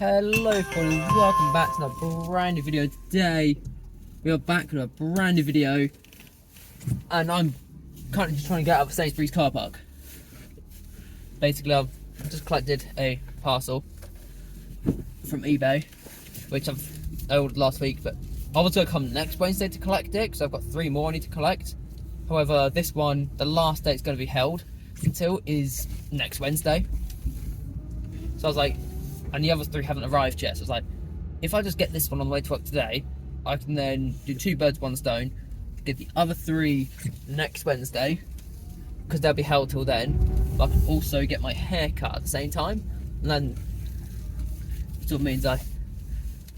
Hello everyone and welcome back to another brand new video. Today we are back with a brand new video and I'm currently just trying to get out of Sainsbury's car park. Basically I've just collected a parcel from eBay which I've ordered last week, but I was going to come next Wednesday to collect it because I've got 3 more I need to collect. However, this one, the last date it's going to be held until is next Wednesday. So I was like, and the other 3 haven't arrived yet, so I was like, if I just get this one on the way to work today, I can then do 2 birds, 1 stone, get the other 3 next Wednesday, because they'll be held till then, but I can also get my hair cut at the same time, and then it sort of means I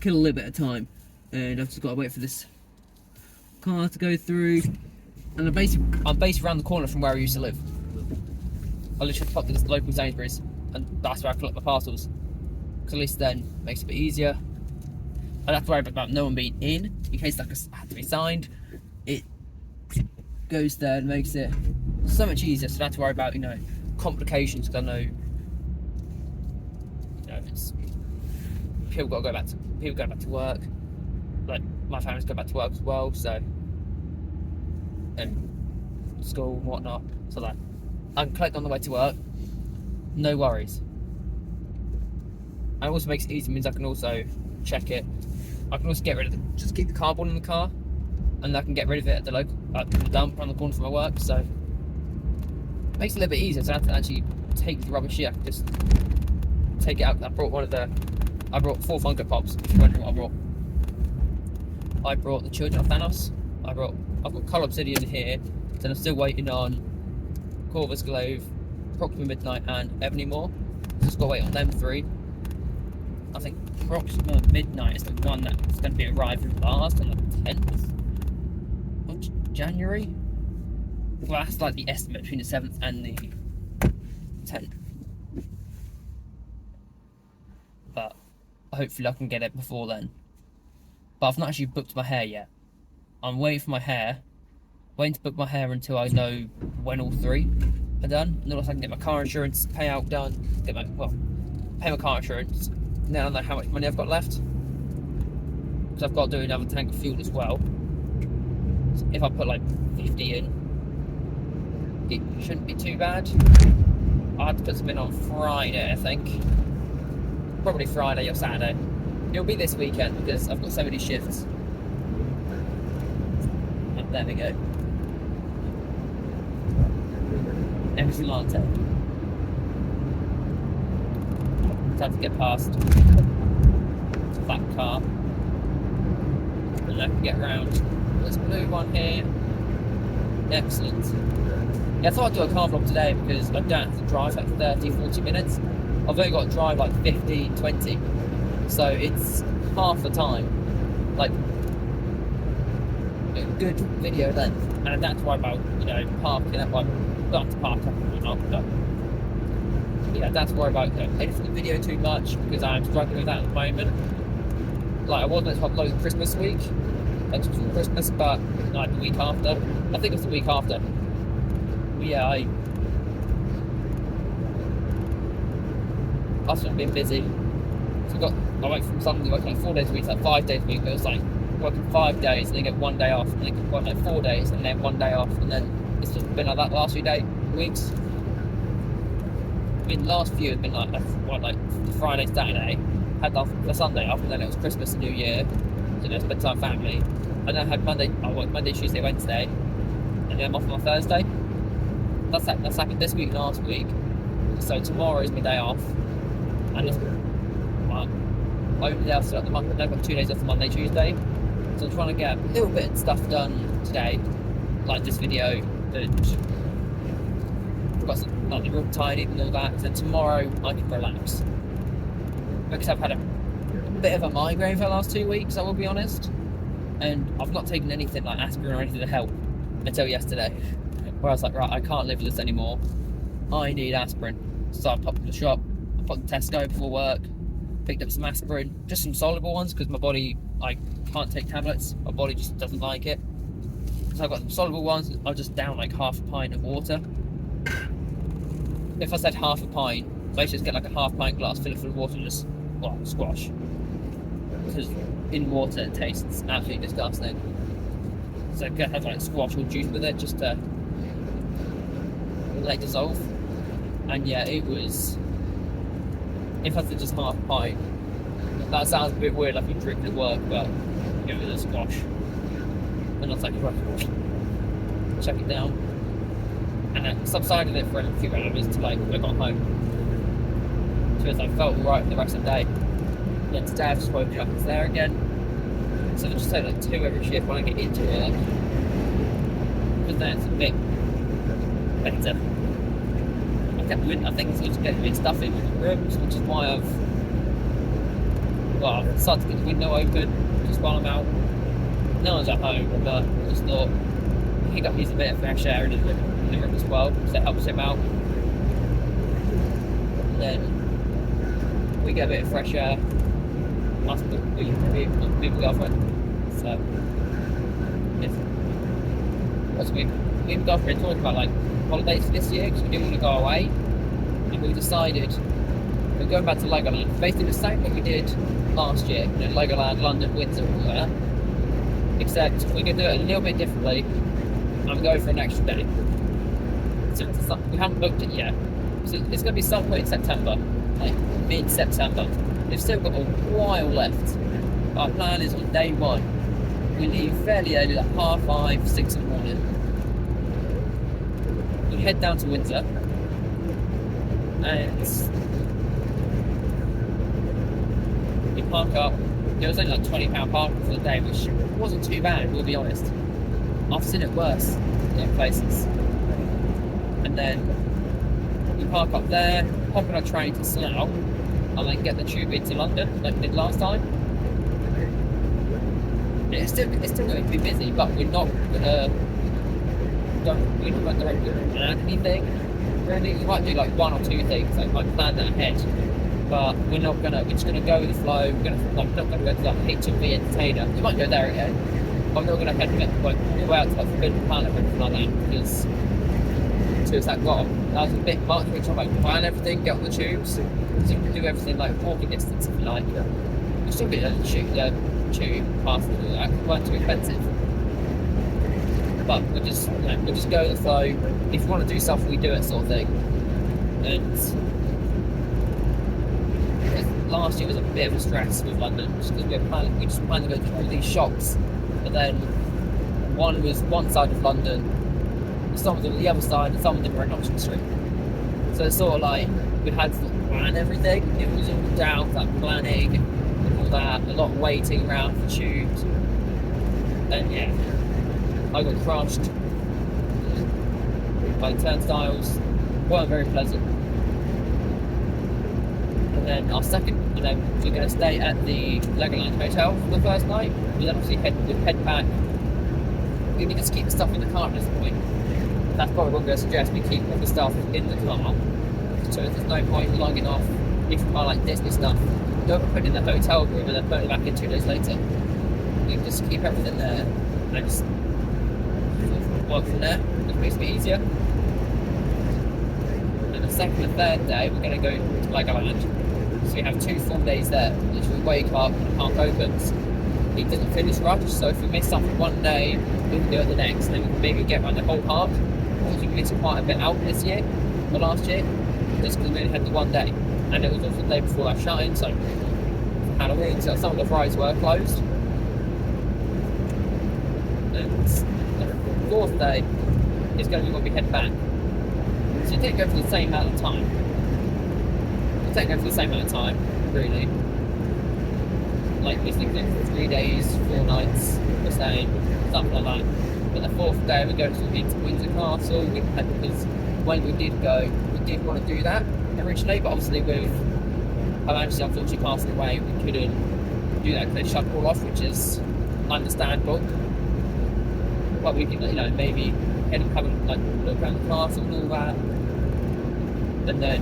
kill a little bit of time, and I've just got to wait for this car to go through, and I'm basically around the corner from where I used to live. I literally popped to this local Sainsbury's, and that's where I collect my parcels. Because at least then it makes it a bit easier. I don't have to worry about no one being in case that had to be signed. It goes there and makes it so much easier, so I don't have to worry about, complications, because I know, it's people go back to work. Like my family's go back to work as well, so, and school and whatnot. So like I can collect on the way to work, no worries. And it also makes it easy, means I can also check it. I can also get rid of just keep the cardboard in the car, and I can get rid of it at the local the dump around the corner from my work. So it makes it a little bit easier. So I have to actually take the rubbish here. I can just take it out. I brought 4 Funko Pops. If you're wondering what I brought. I brought the Children of Thanos. I've got Colour Obsidian here. Then I'm still waiting on Corvus Glaive, Proxima Midnight, and Ebony Moore. Just got to wait on them 3. I think Proxima Midnight is the one that's going to be arriving last on the 10th of January. Well, that's like the estimate between the 7th and the 10th. But hopefully I can get it before then. But I've not actually booked my hair yet. I'm waiting for my hair. Waiting to book my hair until I know when all 3 are done. And then also I can get my car insurance payout done. Pay my car insurance. Now I know how much money I've got left, because I've got to do another tank of fuel as well. So if I put like 50 in, it shouldn't be too bad. I had to put some in on Friday, I think. Probably Friday or Saturday. It'll be this weekend because I've got so many shifts. And there we go. Everything latte. Time to get past that car, and I can get around this blue one here. Excellent. Yeah, I thought I'd do a car vlog today because I don't have to drive like 30-40 minutes. I've only got to drive like 50-20, so it's half the time, like a good video length, and I don't have to worry about parking up one. Not to park up or not, but yeah, I don't have to worry about editing the video too much because I'm struggling with that at the moment. Like I was meant to upload Christmas week, like just before Christmas, but like the week after. I think it's the week after. But yeah, I've just been busy. So I went from Sunday working like 4 days a week to like 5 days a week. It was like working 5 days and then get 1 day off, and then work like 4 days and then 1 day off, and then it's just been like that the last few weeks. I mean, last few have been like Friday, Saturday, had the Sunday off, and then it was Christmas and New Year, so spent time with family. And then I had I worked Monday, Tuesday, Wednesday, and then I'm off on Thursday. That's happened this week and last week. So tomorrow is my day off, and it's only day off the Monday. I've got 2 days off the Monday, Tuesday. So I'm trying to get a little bit of stuff done today, like this video. Got some, like the room tidied and all that, and then tomorrow I can relax because I've had a bit of a migraine for the last 2 weeks, I will be honest, and I've not taken anything like aspirin or anything to help until yesterday, where I was like, right, I can't live with this anymore, I need aspirin. So I popped to the shop, I popped to Tesco before work, picked up some aspirin, just some soluble ones because my body, I can't take tablets, my body just doesn't like it. So I've got some soluble ones. I'll just down like half a pint of water. If I said half a pint, basically just get like a half pint glass, fill it full of water, and just well, squash, because in water it tastes absolutely disgusting. So I'm gonna have like squash or juice with it just to let it dissolve. And yeah, it was. If I said just half a pint, that sounds a bit weird, like you drink at work, but it was a squash. And I was like, right, check it down. And I subsided it for a few hours until I got home. So I felt alright for the rest of the day. Then today I've just woken up, it's there again. So I just take like 2 every shift when I get into work. Because then it's a bit better. I think it's just getting a bit stuffy in the rooms, which is why I've started to get the window open just while I'm out. No one's at home, but I just thought he got used a bit of fresh air in the room as well, so it helps him out. And then we get a bit of fresh air. Must be with girlfriend. So yes. Me and girlfriend talking about like holidays this year because we didn't want to go away, and we decided we're going back to Legoland. Basically the same what we did last year, Legoland, London, Windsor, all that. Except we're going to do it a little bit differently. I'm going for an extra day. So we haven't booked it yet. So it's going to be somewhere in September, like mid-September. We've still got a while left. Our plan is on day 1. We leave fairly early, like 5:30, 6 in the morning. We head down to Windsor. And we park up. It was only like £20 parking for the day, which wasn't too bad, we'll be honest. I've seen it worse in places. And then we park up there, hop on a train to Slough, and then get the tube into London like we did last time. It's still going to be busy, but we're not gonna directly plan anything. Really, we might do like 1 or 2 things, like might plan that ahead. But we're just gonna go with the flow. We're not gonna go to like HMV Entertainer. We might go there again. I'm not gonna go out to like Forbidden Planet or anything like that because since that was a bit much. We're trying to like plan everything, get on the tubes, so you can do everything like walking distance if you like. You still get a tube past and all that. It weren't too expensive. But we'll just go with the flow. If you want to do something, we do it, sort of thing. And last year was a bit of a stress with London just because we just planned to go to all these shops, but then one was one side of London, some was on the other side, and some of them were in Oxford Street. So it's sort of like we had to plan everything. It was all down to like planning and all that, a lot of waiting around for tubes, and yeah, I got crushed by the turnstiles. Weren't very pleasant. And then we're going to stay at the Legoland Hotel for the first night. We then obviously head back. We need to keep the stuff in the car at this point. That's probably what I'm going to suggest. We keep all the stuff in the car. So there's no point logging off if you buy like Disney stuff. Don't put it in the hotel room and then put it back in 2 days later. You can just keep everything there and just work from there. It makes it easier. And the second and third day, we're going to go to Legoland. So we have 2 full days there. Literally wake up and the park opens. It doesn't finish rush, so if we miss something one day, we can do it the next, and then we can maybe get around the whole park. Because we missed quite a bit out this year, or last year, just because we only had the 1 day. And it was also the day before our shut-in, so for Halloween, so some of the rides were closed. And the 4th day is going to be when we head back. So you didn't go for the same amount of time. Really. Like we think for 3 days, 4 nights, we're staying, something like that. But the 4th day we go to Windsor Castle, because when we did go, we did want to do that originally, but obviously with our manager unfortunately passing away, we couldn't do that because they shut it all off, which is understandable. But we can, maybe have a look around the castle and all that, and then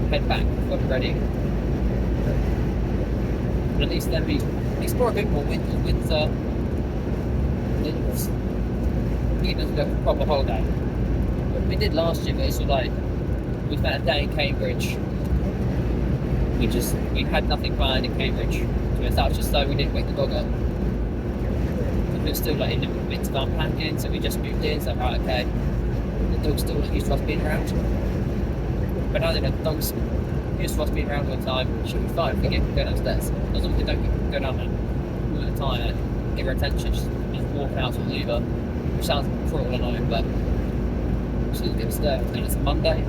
head back when we're ready. At least then we explore a bit more Windsor. It doesn't go for a proper holiday. What we did last year was we spent a day in Cambridge. we had nothing planned in Cambridge. So that was just so we didn't wake the dog up. We were still like in the midst of unpacking, so we just moved in. So right, okay, the dog's still not used to us being around. But now that the dog's used to us being around all the time, she'll be fine if we get go downstairs. As long as we don't go down there all the time and give her attention, just walking out to a Uber, which sounds cruel, I know, but she'll get upstairs. And it's a Monday,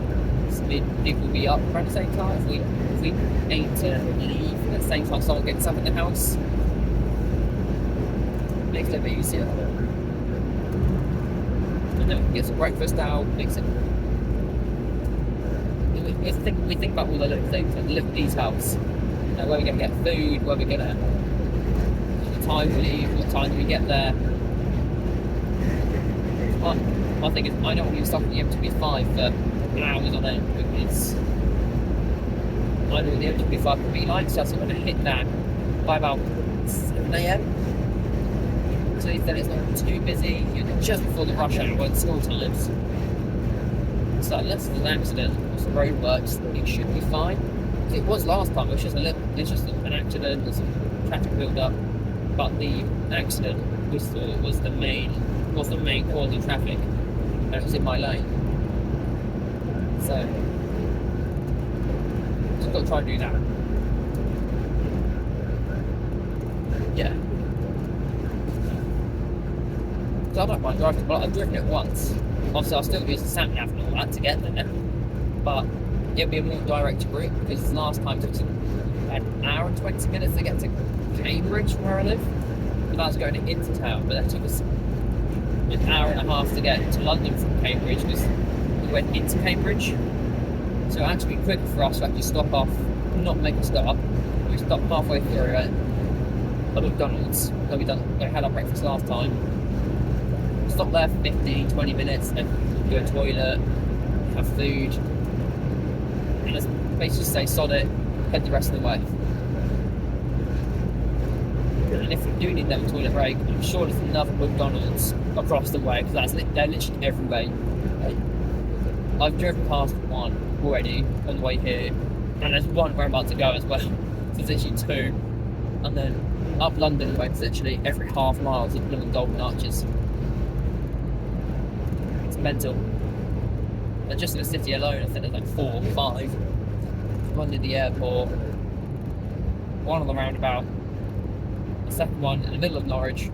so people will be up around the same time. If we aim to leave at the same time someone gets up in the house, makes it a bit easier. And then we can get some breakfast out, makes it. We think about all the little things, like the little details. You know, where we're going to get food, where we're going to, the time we leave, what time do we get there. My thing is, I don't want to be stuck at the M25 for hours on end, because I know the M25 can be like, so I'm going to hit that by about 7 AM. So then it's not too busy, just before the rush hour and school times. So unless there's an accident or some roadworks, it should be fine. It was last time, it's just an accident, there's some traffic build up. But the accident we saw was the main cause of traffic, and it was in my lane. So just got to try and do that. Yeah. So I don't mind driving, but I've driven it once. Obviously, I'll still use the sat nav and all that to get there, but it'll be a more direct route, because last time it took an hour and 20 minutes to get to Cambridge, where I live. But that was going into town, but that took us an hour and a half to get to London from Cambridge, because we went into Cambridge. So it had to be quicker for us to actually stop off, not make a stop. We stopped halfway through at a McDonald's, where we had our breakfast last time. Stop there for 15, 20 minutes, and go to the toilet, have food, and just basically say sod it, head the rest of the way. And if we do need that toilet break, I'm sure there's another McDonald's across the way, because they're literally everywhere. I've driven past one already on the way here, and there's one where I'm about to go as well. So there's literally two. And then up London way, it's literally every half mile there's little golden arches. Mental. And just in the city alone, I think there's like 4 or 5. One near the airport, one on the roundabout, the second one in the middle of Norwich.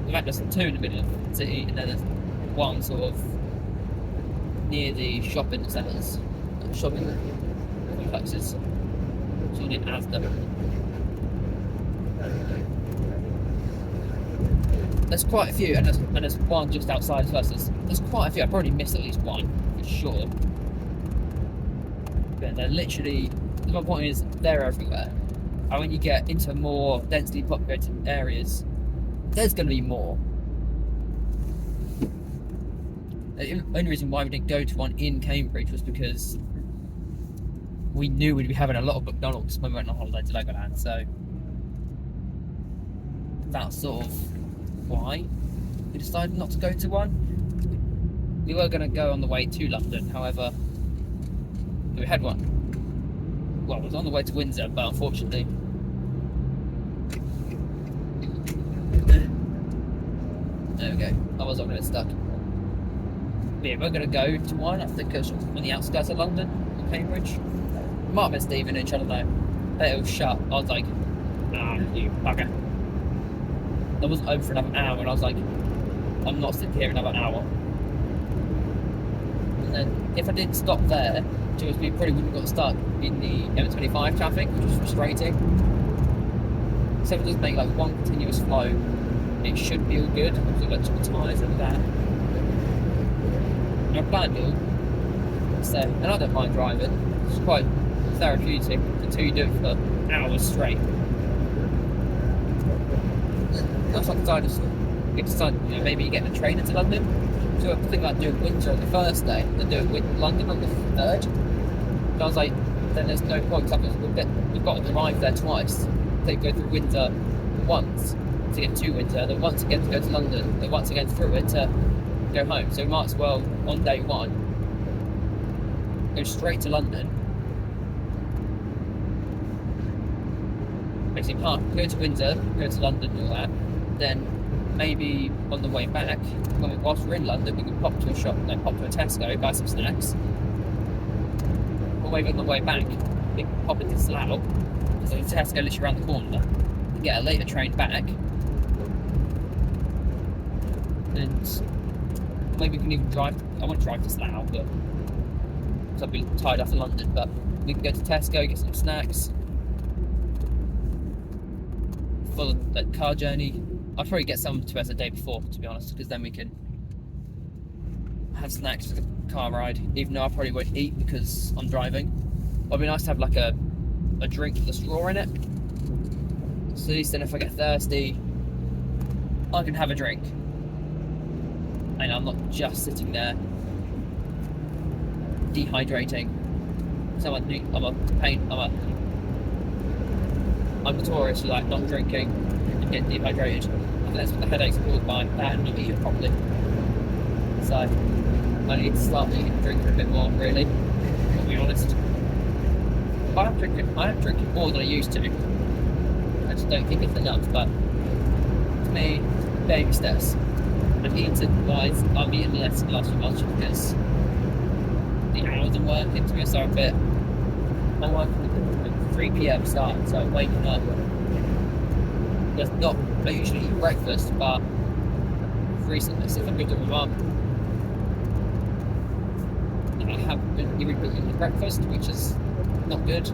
In fact, there's 2 in the middle of the city, and then there's one sort of near the shopping centres, shopping complexes. So you didn't have them. There's quite a few, and there's one just outside of us. There's quite a few. I probably missed at least one, for sure. But they're literally, my point is, they're everywhere. And when you get into more densely populated areas, there's going to be more. The only reason why we didn't go to one in Cambridge was because we knew we'd be having a lot of McDonald's when we went on holiday to Legoland, so that's sort of why we decided not to go to one. We were going to go on the way to London, however, we had one. Well, it was on the way to Windsor, but unfortunately, there we go. I was on it stuck. But yeah, we're going to go to one. I think it's on the outskirts of London, or Cambridge. Might have been Stevenage, I don't know. But it was shut. I was like, you bugger. That wasn't open for another hour, and I was like, I'm not sitting here another hour. And then if I didn't stop there, we probably wouldn't have got stuck in the M25 traffic, which was frustrating. So if it does make like one continuous flow, it should be all good. Obviously, like the tyres and that. And I planned it. So, and I don't mind driving. It's quite therapeutic until you do it for hours straight. That's what I decided, maybe you get a train into London. So I think about doing Windsor on the first day, then doing London on the 3rd. And I was like, then there's no point, because we've got to arrive there twice. They go through Windsor once to get to Windsor, then once again to go to London, then once again through it to go home. So we might as well, on day 1, go straight to London, basically go to Windsor, go to London and all that. Then maybe on the way back, whilst we're in London, we can pop to a shop, like pop to a Tesco, buy some snacks. Or maybe on the way back, we can pop into Slough, because there's a Tesco literally around the corner, and get a later train back. And maybe we can even drive. I won't drive to Slough, but because I'll be tied off in London. But we can go to Tesco, get some snacks. For the car journey, I'll probably get some to us the day before, to be honest, because then we can have snacks for the car ride. Even though I probably won't eat because I'm driving. It'd be nice to have like a drink with a straw in it. So at least then if I get thirsty, I can have a drink. And I'm not just sitting there dehydrating. So I'm notorious for like not drinking and getting dehydrated. And that's what the headaches are caused by, that and not eating properly. So I need to start drinking a bit more, really, to be honest. I am drinking more than I used to. I just don't think it's enough, but to me, baby steps. And eating wise, I'm eating less the last few months because the hours I'm working, to be honest, are a bit. I'm working at 3 PM start, so I'm waking up. I usually eat breakfast, but recently, since I've been doing my mum, I haven't been eating breakfast, which is not good.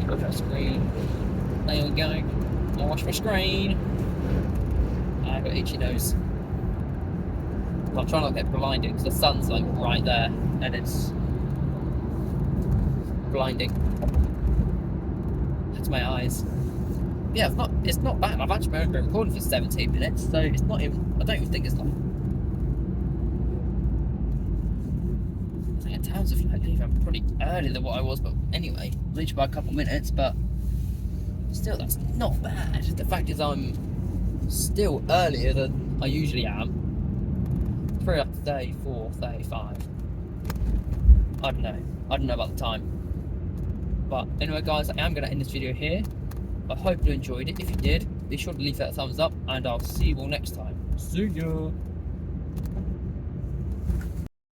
Wash my screen. There we go. I'll wash my screen. I've got itchy nose. I'm trying not to get blinded because the sun's like right there and it's blinding to my eyes. Yeah, it's not bad. I've actually been recording for 17 minutes, so it's not even. I don't even think it's long. I think in terms of like leaving, I'm probably earlier than what I was, but anyway, literally by a couple minutes. But still, that's not bad. The fact is, I'm still earlier than I usually am. Probably up to 34, 35. I don't know about the time. But anyway, guys, I am going to end this video here. I hope you enjoyed it. If you did, be sure to leave that thumbs up, and I'll see you all next time. See ya!